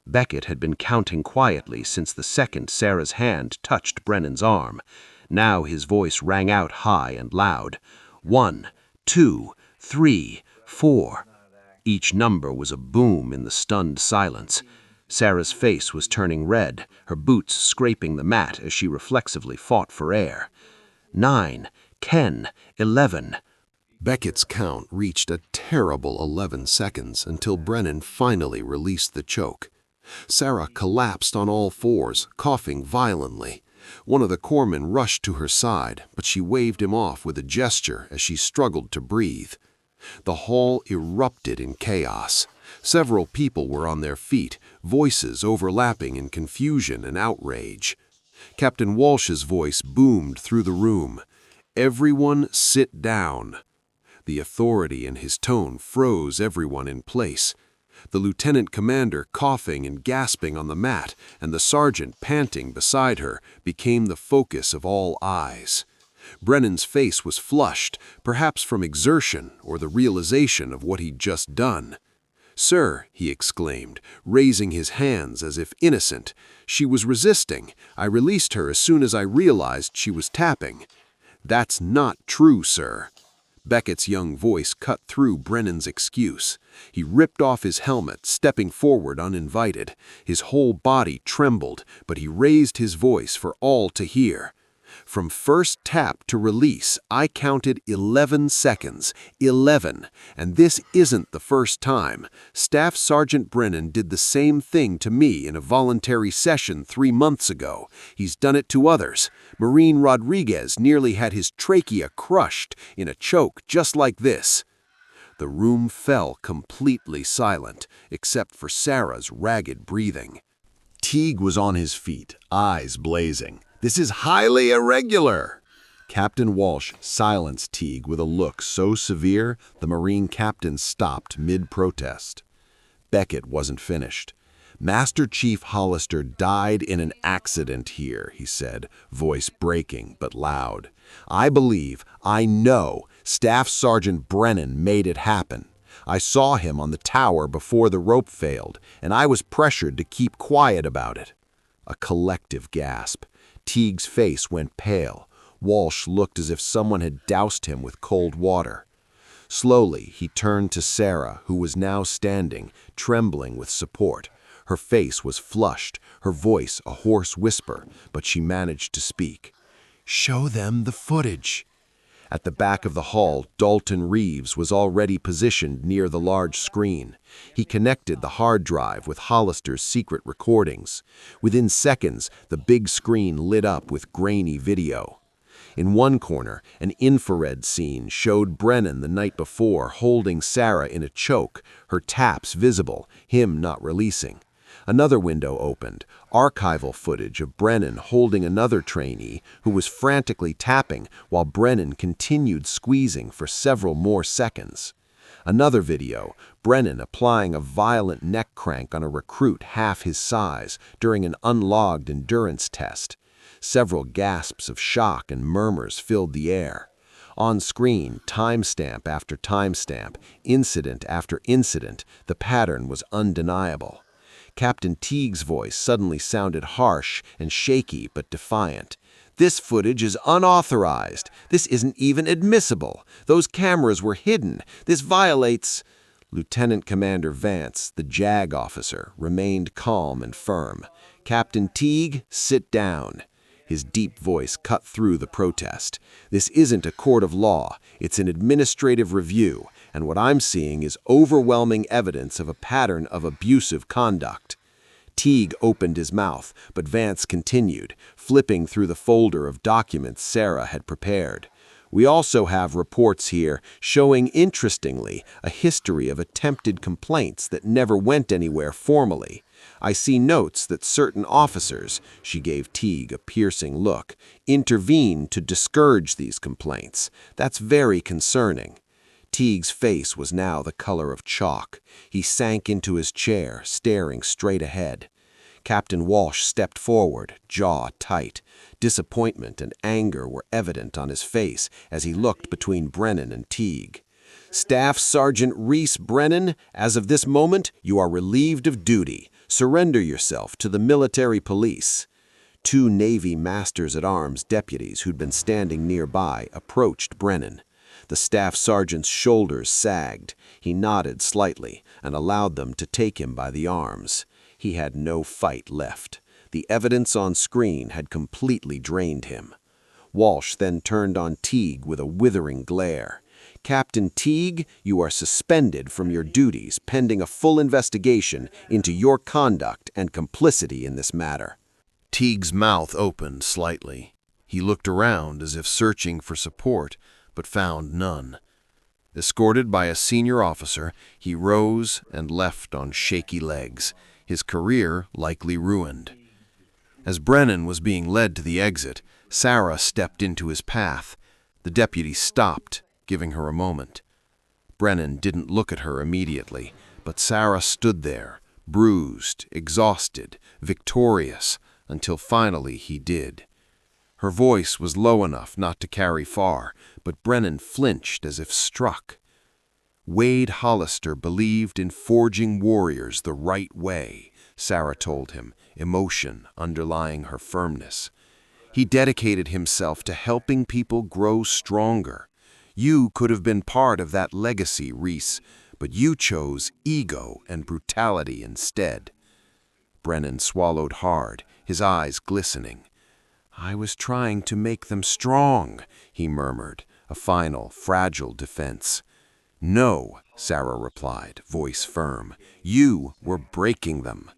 Beckett had been counting quietly since the second Sarah's hand touched Brennan's arm. Now his voice rang out high and loud. 1, 2, 3, 4. Each number was a boom in the stunned silence. Sarah's face was turning red, her boots scraping the mat as she reflexively fought for air. 9, 10, 11. Beckett's count reached a terrible 11 seconds until Brennan finally released the choke. Sarah collapsed on all fours, coughing violently. One of the corpsmen rushed to her side, but she waved him off with a gesture as she struggled to breathe. The hall erupted in chaos. Several people were on their feet, voices overlapping in confusion and outrage. Captain Walsh's voice boomed through the room. "Everyone sit down." The authority in his tone froze everyone in place. The lieutenant commander coughing and gasping on the mat, and the sergeant panting beside her, became the focus of all eyes. Brennan's face was flushed, perhaps from exertion or the realization of what he'd just done. "Sir," he exclaimed, raising his hands as if innocent, "she was resisting. I released her as soon as I realized she was tapping." "That's not true, sir." Beckett's young voice cut through Brennan's excuse. He ripped off his helmet, stepping forward uninvited. His whole body trembled, but he raised his voice for all to hear. From first tap to release, I counted 11 seconds. 11. And this isn't the first time. Staff Sergeant Brennan did the same thing to me in a voluntary session 3 months ago. He's done it to others. Marine Rodriguez nearly had his trachea crushed in a choke just like this. The room fell completely silent, except for Sarah's ragged breathing. Teague was on his feet, eyes blazing. "This is highly irregular!" Captain Walsh silenced Teague with a look so severe the Marine captain stopped mid-protest. Beckett wasn't finished. "Master Chief Hollister died in an accident here," he said, voice breaking but loud. "I know, Staff Sergeant Brennan made it happen. I saw him on the tower before the rope failed, and I was pressured to keep quiet about it." A collective gasp. Teague's face went pale. Walsh looked as if someone had doused him with cold water. Slowly, he turned to Sarah, who was now standing, trembling with support. Her face was flushed, her voice a hoarse whisper, but she managed to speak. "Show them the footage." At the back of the hall, Dalton Reeves was already positioned near the large screen. He connected the hard drive with Hollister's secret recordings. Within seconds, the big screen lit up with grainy video. In one corner, an infrared scene showed Brennan the night before holding Sarah in a choke, her taps visible, him not releasing. Another window opened, archival footage of Brennan holding another trainee who was frantically tapping while Brennan continued squeezing for several more seconds. Another video, Brennan applying a violent neck crank on a recruit half his size during an unlogged endurance test. Several gasps of shock and murmurs filled the air. On screen, timestamp after timestamp, incident after incident, the pattern was undeniable. Captain Teague's voice suddenly sounded harsh and shaky but defiant. "This footage is unauthorized. This isn't even admissible. Those cameras were hidden. This violates—" Lieutenant Commander Vance, the JAG officer, remained calm and firm. "Captain Teague, sit down." His deep voice cut through the protest. "This isn't a court of law. It's an administrative review, and what I'm seeing is overwhelming evidence of a pattern of abusive conduct." Teague opened his mouth, but Vance continued, flipping through the folder of documents Sarah had prepared. "We also have reports here showing, interestingly, a history of attempted complaints that never went anywhere formally. I see notes that certain officers," she gave Teague a piercing look, "intervened to discourage these complaints. That's very concerning." Teague's face was now the color of chalk. He sank into his chair, staring straight ahead. Captain Walsh stepped forward, jaw tight. Disappointment and anger were evident on his face as he looked between Brennan and Teague. "Staff Sergeant Reese Brennan, as of this moment, you are relieved of duty. Surrender yourself to the military police." Two Navy Masters-at-Arms deputies who'd been standing nearby approached Brennan. The staff sergeant's shoulders sagged. He nodded slightly and allowed them to take him by the arms. He had no fight left. The evidence on screen had completely drained him. Walsh then turned on Teague with a withering glare. "Captain Teague, you are suspended from your duties pending a full investigation into your conduct and complicity in this matter." Teague's mouth opened slightly. He looked around as if searching for support, but found none. Escorted by a senior officer, he rose and left on shaky legs, his career likely ruined. As Brennan was being led to the exit, Sarah stepped into his path. The deputy stopped, giving her a moment. Brennan didn't look at her immediately, but Sarah stood there, bruised, exhausted, victorious, until finally he did. Her voice was low enough not to carry far, but Brennan flinched as if struck. Wade Hollister believed in forging warriors the right way, Sarah told him, emotion underlying her firmness. He dedicated himself to helping people grow stronger. You could have been part of that legacy, Reese, but you chose ego and brutality instead." Brennan swallowed hard, his eyes glistening. "I was trying to make them strong," he murmured, a final, fragile defense. "No," Sarah replied, voice firm. "You were breaking them."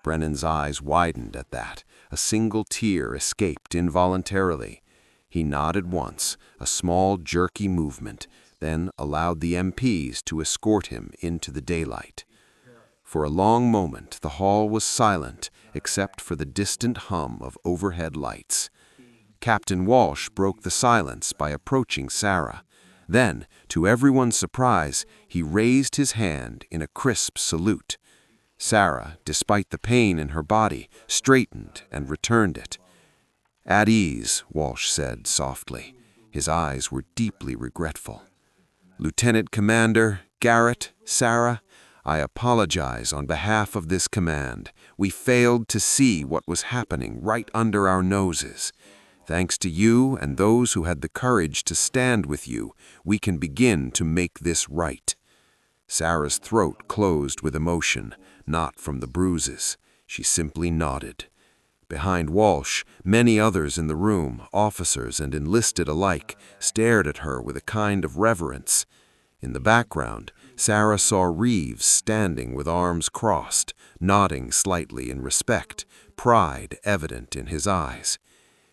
Brennan's eyes widened at that. A single tear escaped involuntarily. He nodded once, a small, jerky movement, then allowed the MPs to escort him into the daylight. For a long moment, the hall was silent, except for the distant hum of overhead lights. Captain Walsh broke the silence by approaching Sarah. Then, to everyone's surprise, he raised his hand in a crisp salute. Sarah, despite the pain in her body, straightened and returned it. "At ease," Walsh said softly. His eyes were deeply regretful. "Lieutenant Commander Garrett, Sarah, I apologize on behalf of this command. We failed to see what was happening right under our noses. Thanks to you and those who had the courage to stand with you, we can begin to make this right." Sarah's throat closed with emotion, not from the bruises. She simply nodded. Behind Walsh, many others in the room, officers and enlisted alike, stared at her with a kind of reverence. In the background, Sarah saw Reeves standing with arms crossed, nodding slightly in respect, pride evident in his eyes.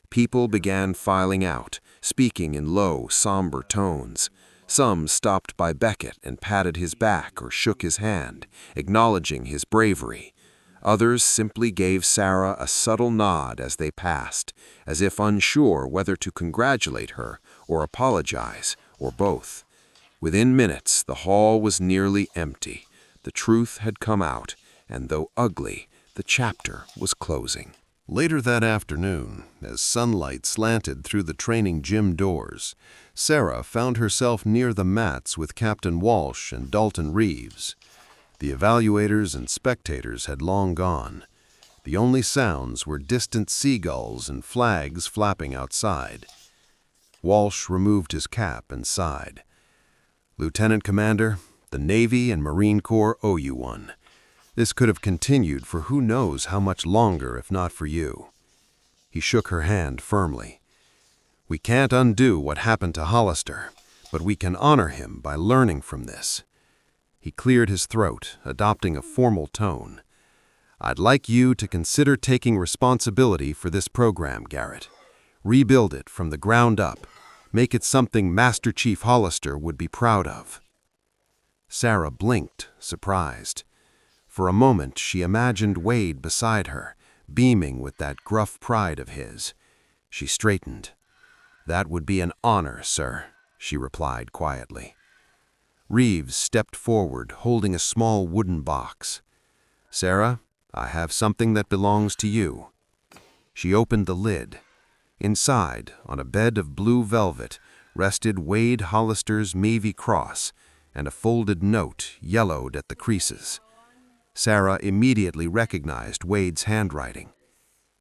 People began filing out, speaking in low, somber tones. Some stopped by Beckett and patted his back or shook his hand, acknowledging his bravery. Others simply gave Sarah a subtle nod as they passed, as if unsure whether to congratulate her or apologize, or both. Within minutes, the hall was nearly empty. The truth had come out, and though ugly, the chapter was closing. Later that afternoon, as sunlight slanted through the training gym doors, Sarah found herself near the mats with Captain Walsh and Dalton Reeves. The evaluators and spectators had long gone. The only sounds were distant seagulls and flags flapping outside. Walsh removed his cap and sighed. "Lieutenant Commander, the Navy and Marine Corps owe you one. This could have continued for who knows how much longer if not for you." He shook her hand firmly. "We can't undo what happened to Hollister, but we can honor him by learning from this." He cleared his throat, adopting a formal tone. "I'd like you to consider taking responsibility for this program, Garrett. Rebuild it from the ground up. Make it something Master Chief Hollister would be proud of." Sarah blinked, surprised. For a moment, she imagined Wade beside her, beaming with that gruff pride of his. She straightened. "That would be an honor, sir," she replied quietly. Reeves stepped forward, holding a small wooden box. "Sarah, I have something that belongs to you." She opened the lid. Inside, on a bed of blue velvet, rested Wade Hollister's Navy Cross and a folded note yellowed at the creases. Sarah immediately recognized Wade's handwriting.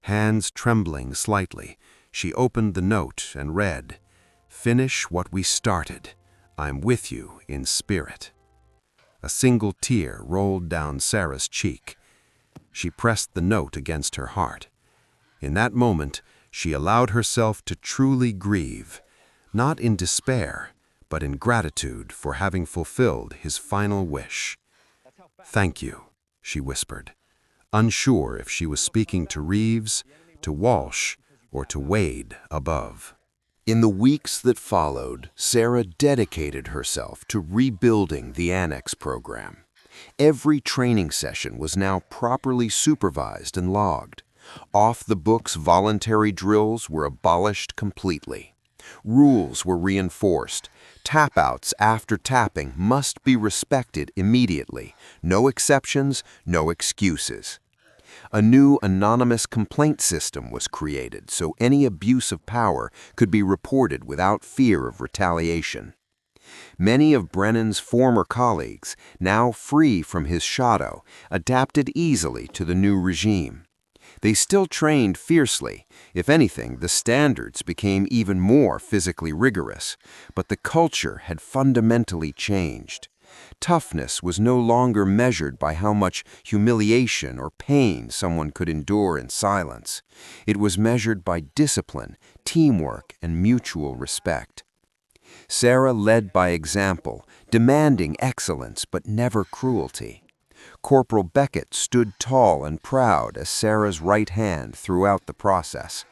Hands trembling slightly, she opened the note and read, "Finish what we started. I'm with you in spirit." A single tear rolled down Sarah's cheek. She pressed the note against her heart. In that moment, she allowed herself to truly grieve, not in despair, but in gratitude for having fulfilled his final wish. "Thank you," she whispered, unsure if she was speaking to Reeves, to Walsh, or to Wade above. In the weeks that followed, Sarah dedicated herself to rebuilding the Annex program. Every training session was now properly supervised and logged. Off-the-books voluntary drills were abolished completely. Rules were reinforced. Tap-outs after tapping must be respected immediately. No exceptions, no excuses. A new anonymous complaint system was created so any abuse of power could be reported without fear of retaliation. Many of Brennan's former colleagues, now free from his shadow, adapted easily to the new regime. They still trained fiercely. If anything, the standards became even more physically rigorous, but the culture had fundamentally changed. Toughness was no longer measured by how much humiliation or pain someone could endure in silence. It was measured by discipline, teamwork, and mutual respect. Sarah led by example, demanding excellence but never cruelty. Corporal Beckett stood tall and proud as Sarah's right hand throughout the process.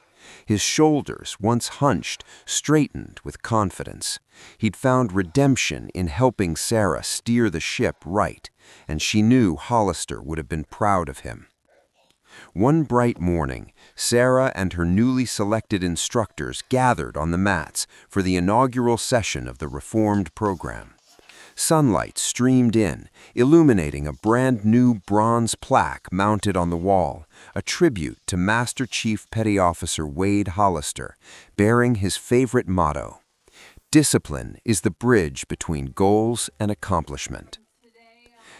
His shoulders, once hunched, straightened with confidence. He'd found redemption in helping Sarah steer the ship right, and she knew Hollister would have been proud of him. One bright morning, Sarah and her newly selected instructors gathered on the mats for the inaugural session of the reformed program. Sunlight streamed in, illuminating a brand-new bronze plaque mounted on the wall, a tribute to Master Chief Petty Officer Wade Hollister, bearing his favorite motto, "Discipline is the bridge between goals and accomplishment."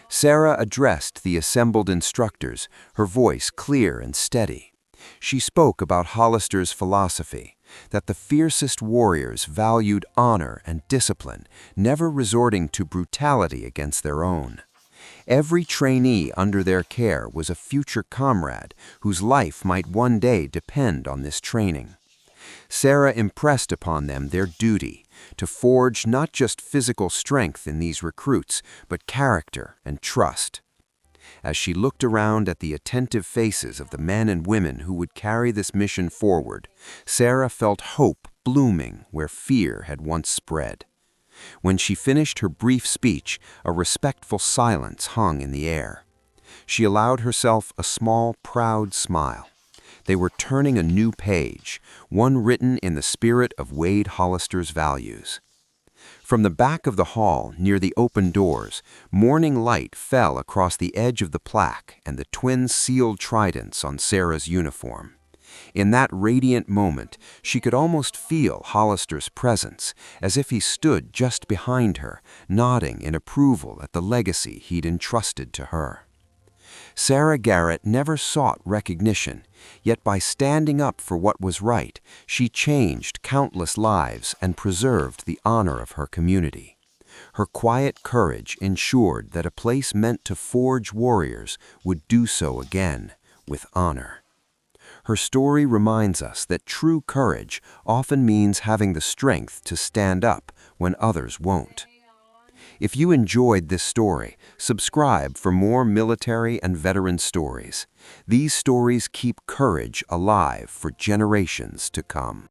Sarah addressed the assembled instructors, her voice clear and steady. She spoke about Hollister's philosophy, that the fiercest warriors valued honor and discipline, never resorting to brutality against their own. Every trainee under their care was a future comrade whose life might one day depend on this training. Sarah impressed upon them their duty to forge not just physical strength in these recruits, but character and trust. As she looked around at the attentive faces of the men and women who would carry this mission forward, Sarah felt hope blooming where fear had once spread. When she finished her brief speech, a respectful silence hung in the air. She allowed herself a small, proud smile. They were turning a new page, one written in the spirit of Wade Hollister's values. From the back of the hall, near the open doors, morning light fell across the edge of the plaque and the twin sealed tridents on Sarah's uniform. In that radiant moment, she could almost feel Hollister's presence, as if he stood just behind her, nodding in approval at the legacy he'd entrusted to her. Sarah Garrett never sought recognition, yet by standing up for what was right, she changed countless lives and preserved the honor of her community. Her quiet courage ensured that a place meant to forge warriors would do so again with honor. Her story reminds us that true courage often means having the strength to stand up when others won't. If you enjoyed this story, subscribe for more military and veteran stories. These stories keep courage alive for generations to come.